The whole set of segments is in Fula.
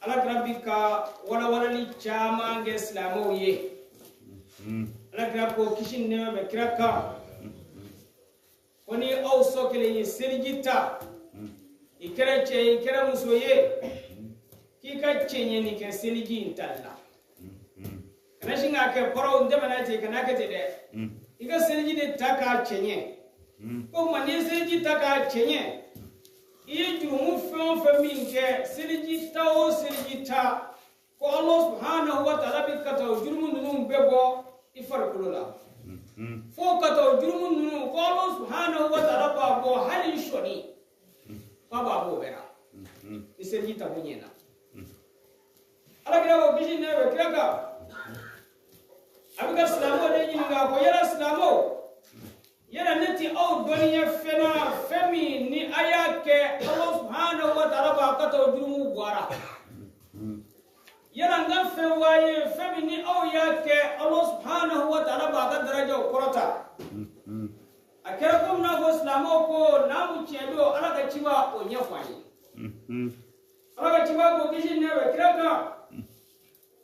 ala grabika wala ni chama nge islamo ye ala grabko kishin ne be kiraka woni awso kele ni serjita ikere che ikere musoye kika chenye ni ke serji intalla kana shinga ke poro ndemana je kana ke de iga serji de taka chenye ko mani serji taka chenye iye jumu fon faminke serji tawo serji ta ko Allah subhanahu wa ta'ala bi kata jurmun nunum bebo ifar kulula fo kata jurmun nunum ko Allah subhanahu wa ta'ala ba bo halin shoni baba bo bera ni serji ta bunyena ala gira ko bishi ne be kiraka abiga islamo de nyinga ko yara islamo yara neti au doniya fena femi ni ayake Allah subhanahu wa ta'ala ba kata jurumu gwara yara ngam fe waye femi ni au yake Allah subhanahu wa ta'ala ba ga daraja korota akera ko na ko islamo ko namu chedo ala ga chiwa o nyafani ala ga chiwa ko kishin ne be kiraka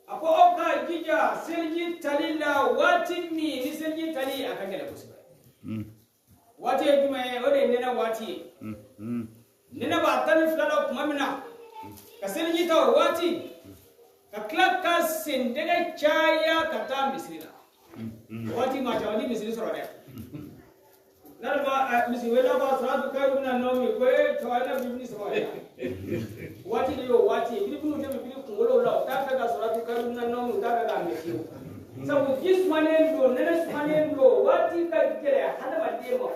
ako oka gija serji talila wati mi ni serji tali akangela kusiba wati jume ode nena wati nena batani flala kumamina ka serji ta wati ka klaka sendega chaya kata misrina wati ma tawali misri sorode nalba misi wela ba salatu kairu na nomi ko tawala bibni sorode wati yo wati bibnu de bibni ngolo la ta ka salatu kairu na nomi ta ka mesiyo sabu jis manen do nenes manen do wati ka kire hada ma de ma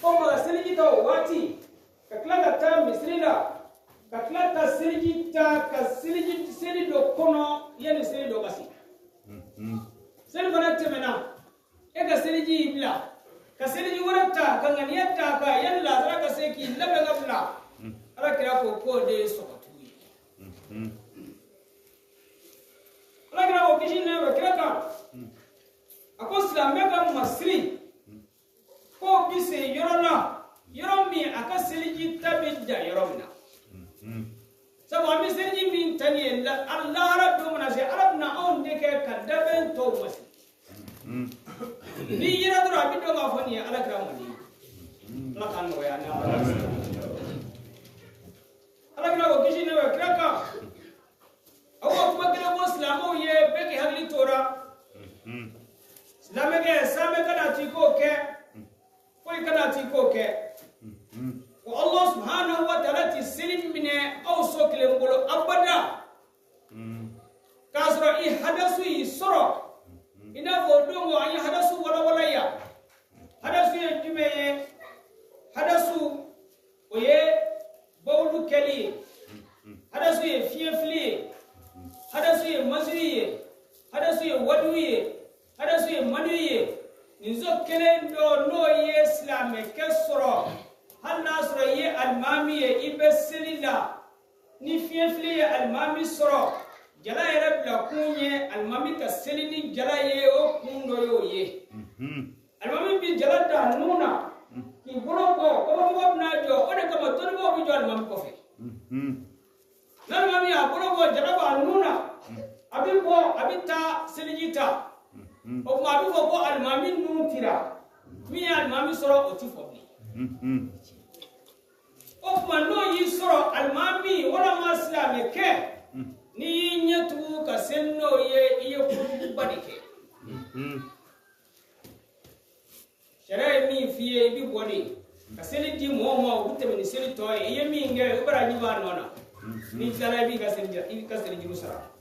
ko ma serji to wati ka klaka ta misrina ka klaka serji ta ka serji do kono yani serji do kasi serji bana temena e ka serji ibla ka serji warata ka nganiyata ka yalla zara ka seki labe ngabla ala kira ko de sokatu ala kira ko kishin ne ba kira ka ako islamme ka masri ko bise yorona yoromi aka serji tabidda yoromna sabu ami serji min tani Allah rabbu manase arabna on deke kadaben to masi ni yira dura bido ma foni ala kiramu ni ala kan no ya na ala kiramu kishi ne kiraka awo kuma kira ko islamo ye beke hagli tora islame ke same kana ti ko ke foi kana ti ko ke ko Allah subhanahu wa ta'ala ti silim mine aw sokle ngolo abada kasra i hadasu i soro ina fo dongo ayi hadasu wala ya hadasu ye jume hadasu oye bawlu keli hadasu ye fiefli hadasu ye mazriye hadasu ye wadwiye hadasu ye manuye nizo kelen do no ye islame kesoro hal nasro ye almami ye ibesilila ni fiefli ye almami soro jala yere bla kunye almami ka selini jala ye o kundo yo ye almami bi jala da nuna ki borogo ko mo na jo o de kama to mo bi jo almami ko fe almami a borogo jala ba nuna abi ko abita selinita o ma bi ko almami nunu tira mi almami soro o ti fo bi o ma no yi soro almami wala ma islame ke ni nyatu ka senno ye iye ku badike shere mi fiye bi boni ka seli di mo gute ni seli to ye mi nge ubara ni ba nona ni sala bi ka seli musara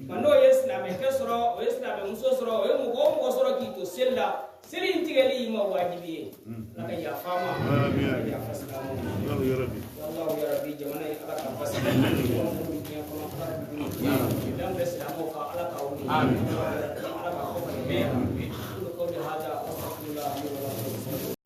mando yesna me kesoro o yesna me muso soro o mo go soro ki to sella seli intigeli mo wajibi laka ya fama amin ya fasalamu Allah ya rabbi jamana ala ka fasalamu dan bes da mo ka ala ka woni ala ka ko